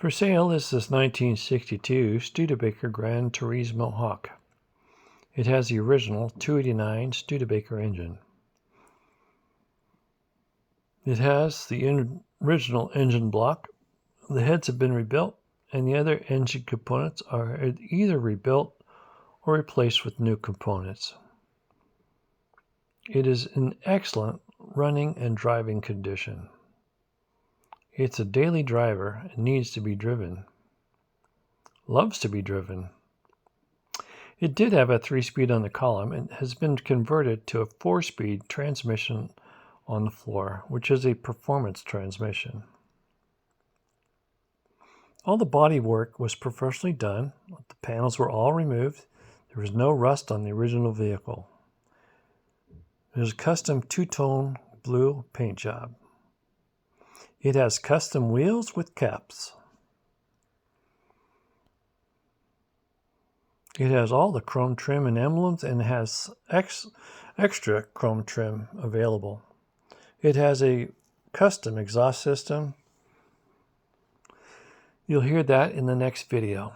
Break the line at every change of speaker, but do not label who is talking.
For sale is this 1962 Studebaker Gran Turismo Hawk. It has the original 289 Studebaker engine. It has the original engine block. The heads have been rebuilt, and the other engine components are either rebuilt or replaced with new components. It is in excellent running and driving condition. It's a daily driver and needs to be driven. Loves to be driven. It did have a 3-speed on the column and has been converted to a 4-speed transmission on the floor, which is a performance transmission. All the body work was professionally done. The panels were all removed. There was no rust on the original vehicle. There's a custom two-tone blue paint job. It has custom wheels with caps. It has all the chrome trim and emblems and has extra chrome trim available. It has a custom exhaust system. You'll hear that in the next video.